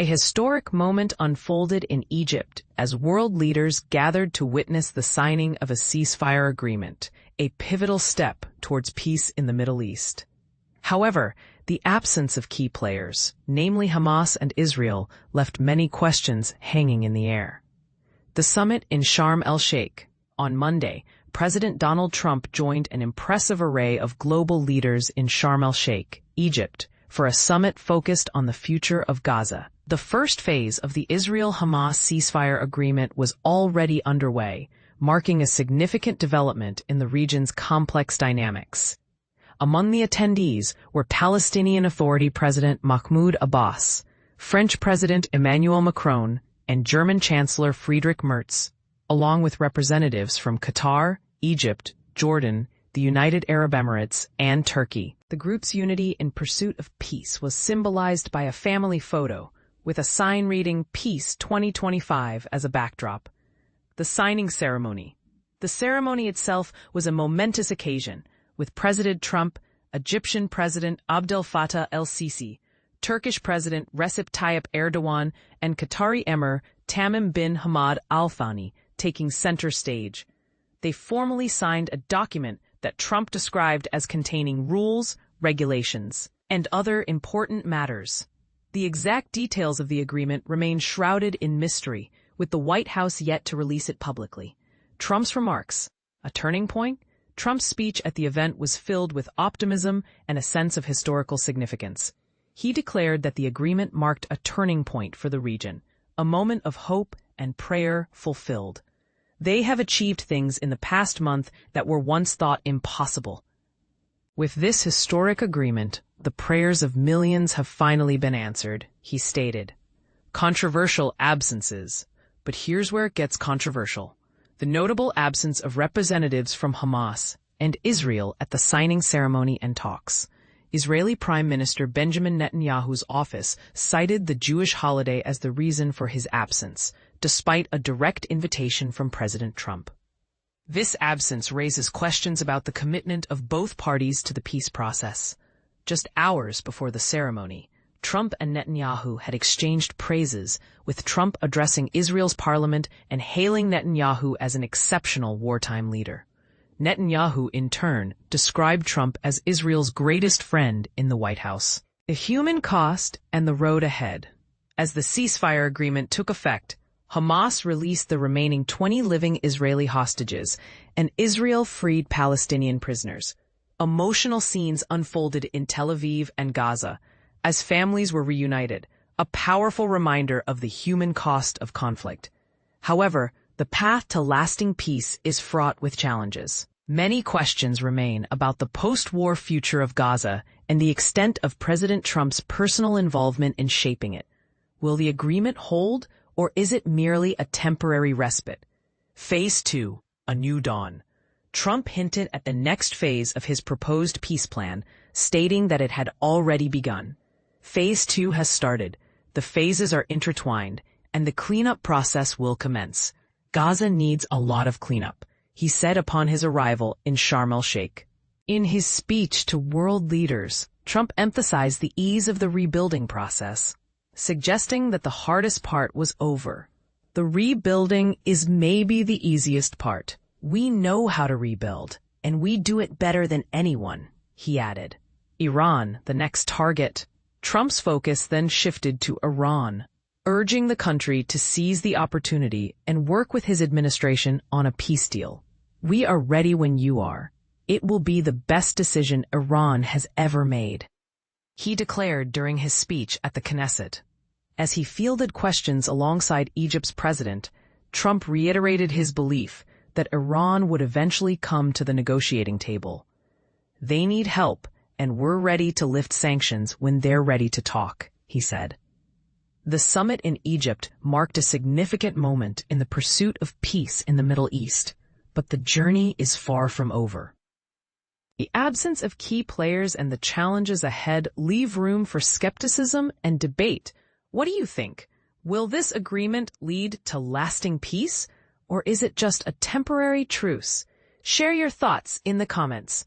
A historic moment unfolded in Egypt as world leaders gathered to witness the signing of a ceasefire agreement, a pivotal step towards peace in the Middle East. However, the absence of key players, namely Hamas and Israel, left many questions hanging in the air. The summit in Sharm El-Sheikh. On Monday, President Donald Trump joined an impressive array of global leaders in Sharm El-Sheikh, Egypt, for a summit focused on the future of Gaza. The first phase of the Israel-Hamas ceasefire agreement was already underway, marking a significant development in the region's complex dynamics. Among the attendees were Palestinian Authority President Mahmoud Abbas, French President Emmanuel Macron, and German Chancellor Friedrich Merz, along with representatives from Qatar, Egypt, Jordan, the United Arab Emirates, and Turkey. The group's unity in pursuit of peace was symbolized by a family photo, with a sign reading Peace 2025 as a backdrop. The signing ceremony. The ceremony itself was a momentous occasion, with President Trump, Egyptian President Abdel Fattah el-Sisi, Turkish President Recep Tayyip Erdogan, and Qatari Emir Tamim bin Hamad Al Thani taking center stage. They formally signed a document that Trump described as containing rules, regulations, and other important matters. The exact details of the agreement remain shrouded in mystery, with the White House yet to release it publicly. Trump's remarks. A turning point? Trump's speech at the event was filled with optimism and a sense of historical significance. He declared that the agreement marked a turning point for the region, a moment of hope and prayer fulfilled. They have achieved things in the past month that were once thought impossible. With this historic agreement, the prayers of millions have finally been answered, he stated. Controversial absences. But here's where it gets controversial. The notable absence of representatives from Hamas and Israel at the signing ceremony and talks. Israeli Prime Minister Benjamin Netanyahu's office cited the Jewish holiday as the reason for his absence, despite a direct invitation from President Trump. This absence raises questions about the commitment of both parties to the peace process. Just hours before the ceremony, Trump and Netanyahu had exchanged praises, with Trump addressing Israel's parliament and hailing Netanyahu as an exceptional wartime leader. Netanyahu, in turn, described Trump as Israel's greatest friend in the White House. The human cost and the road ahead. As the ceasefire agreement took effect, Hamas released the remaining 20 living Israeli hostages, and Israel freed Palestinian prisoners. Emotional scenes unfolded in Tel Aviv and Gaza, as families were reunited, a powerful reminder of the human cost of conflict. However, the path to lasting peace is fraught with challenges. Many questions remain about the post-war future of Gaza and the extent of President Trump's personal involvement in shaping it. Will the agreement hold, or is it merely a temporary respite? Phase 2, a new dawn. Trump hinted at the next phase of his proposed peace plan, stating that it had already begun. Phase 2 has started. The phases are intertwined, and the cleanup process will commence. Gaza needs a lot of cleanup, he said upon his arrival in Sharm El-Sheikh. In his speech to world leaders, Trump emphasized the ease of the rebuilding process, suggesting that the hardest part was over. The rebuilding is maybe the easiest part. We know how to rebuild, and we do it better than anyone, he added. Iran, the next target. Trump's focus then shifted to Iran, urging the country to seize the opportunity and work with his administration on a peace deal. We are ready when you are. It will be the best decision Iran has ever made, he declared during his speech at the Knesset. As he fielded questions alongside Egypt's president, Trump reiterated his belief that Iran would eventually come to the negotiating table. They need help, and we're ready to lift sanctions when they're ready to talk, he said. The summit in Egypt marked a significant moment in the pursuit of peace in the Middle East, but the journey is far from over. The absence of key players and the challenges ahead leave room for skepticism and debate. What do you think? Will this agreement lead to lasting peace, or is it just a temporary truce? Share your thoughts in the comments.